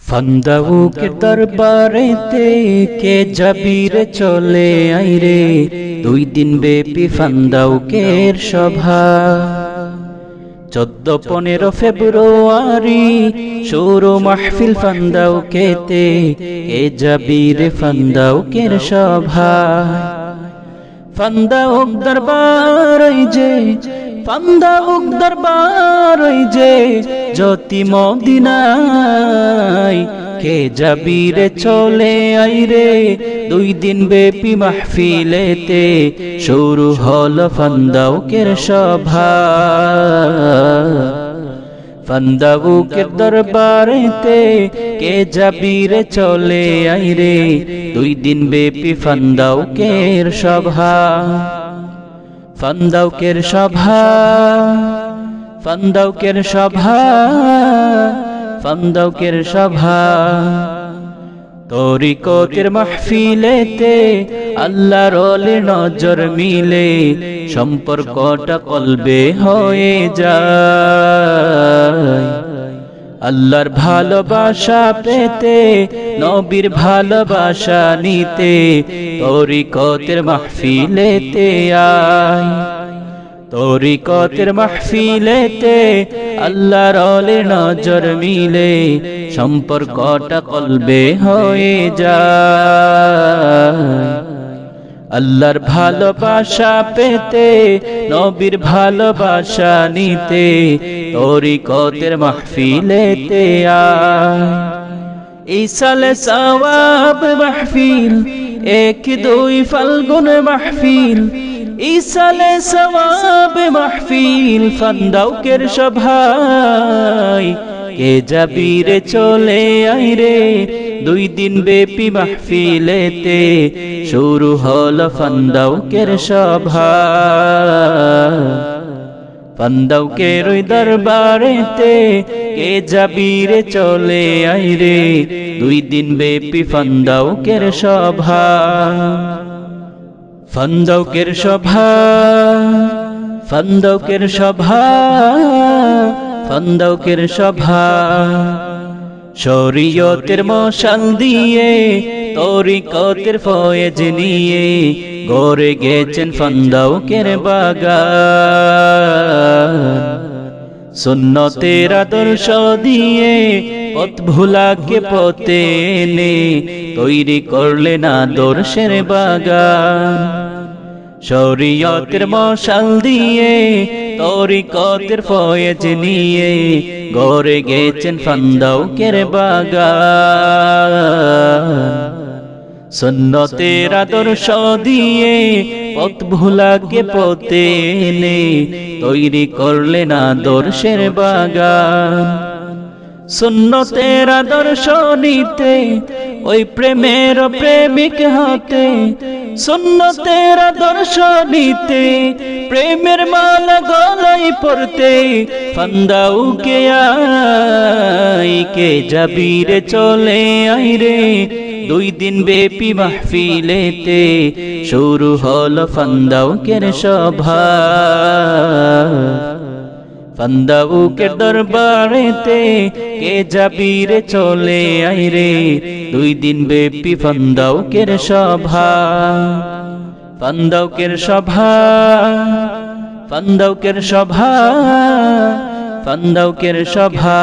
ফান্দাউকের দরবারেতে কে যাবির চলে আইরে, 2 দিন ব্যাপী ফান্দাউকের সভা। 14-15 ফেব্রুয়ারি শুরু মাহফিল ফান্দাউকেতে, কে যাবির ফান্দাউকের সভা। ফান্দাউক দরবার যে, ফান্দাউক দরবার যে, জ্যোতি মদিনায় কে যাবিরে চলে আইরে, 2 দিন ব্যাপী মাহফিলেতে শুরু হল ফান্দাউকের সভা। ফান্দাউকের দরবারেতে কে যাবিরে চলে আইরে, 2 দিন ব্যাপী ফান্দাউকের সভা। ফান্দাউকের সভা, ফান্দাউকের সভা, ফান্দাউকের সভা। তরিকতের মাহফিলেতে আল্লাহর ওলির নজর মিলে, সম্পর্কটা কলবে হয়ে যায়। আল্লাহর ভালোবাসা পেতে, নবীর ভালোবাসা নিতে, তরিকতের মাহফিলেতে আয়। তরিকতের মাহফিলেতে আল্লাহর ওলির নজর মিলে, সম্পর্কটা কলবে হয়ে যায়। আল্লাহর ভালোবাসা পেতে, নবীর ভালোবাসা নিতে, তরিকতের মাহফিলেতে আয়। ইসালে সওয়াব মাহফিল, 1-2 ফাল্গুন মাহফিল, ইসালে সওয়াব মাহফিল ফান্দাউকের সভায় কে যাবিরে চলে আইরে, 2 দিন ব্যাপী মাহফিলেতে শুরু হল ফান্দাউকের সভা। ফান্দাউকের ওই দরবারেতে কে যাবিরে চলে আইরে, 2 দিন ব্যাপী ফান্দাউকের সভা। ফান্দাউকের সভা, ফান্দাউকের সভা, ফান্দাউকের সভা। শরীয়তের মশাল দিয়ে, তরিকতের ফয়েজ নিয়ে, গড়ে গেছেন ফান্দাউকের বাগান। সুন্নতের আদর্শ দিয়ে, পথ ভুলাকে পথে এনে, তৈরি করলেন আদর্শের বাগান। শরীয়তের মশাল দিয়ে, তরিকতের ফয়েজ নিয়ে, গড়ে গেছেন ফান্দাউকের বাগান। সুন্নতের আদর্শ দিয়ে, পথ ভুলাকে পথে এনে, তৈরি করলেন আদর্শের বাগান। সুন্নতের আদর্শ নিতে, ওই প্রেমের প্রেমিক হতে, সুন্নতের আদর্শ নিতে, প্রেমের মালা গলায় পড়তে, ফান্দাউকে আয় কে যাবিরে চলে আইরে, 2 দিন ব্যাপী মাহফিলেতে শুরু হল ফান্দাউকের সভা। ফান্দাউকের দরবারেতে কে যাবিরে চলে আইরে, 2 দিন ব্যাপী ফান্দাউকের সভা। ফান্দাউকের সভা, ফান্দাউকের সভা, ফান্দাউকের সভা।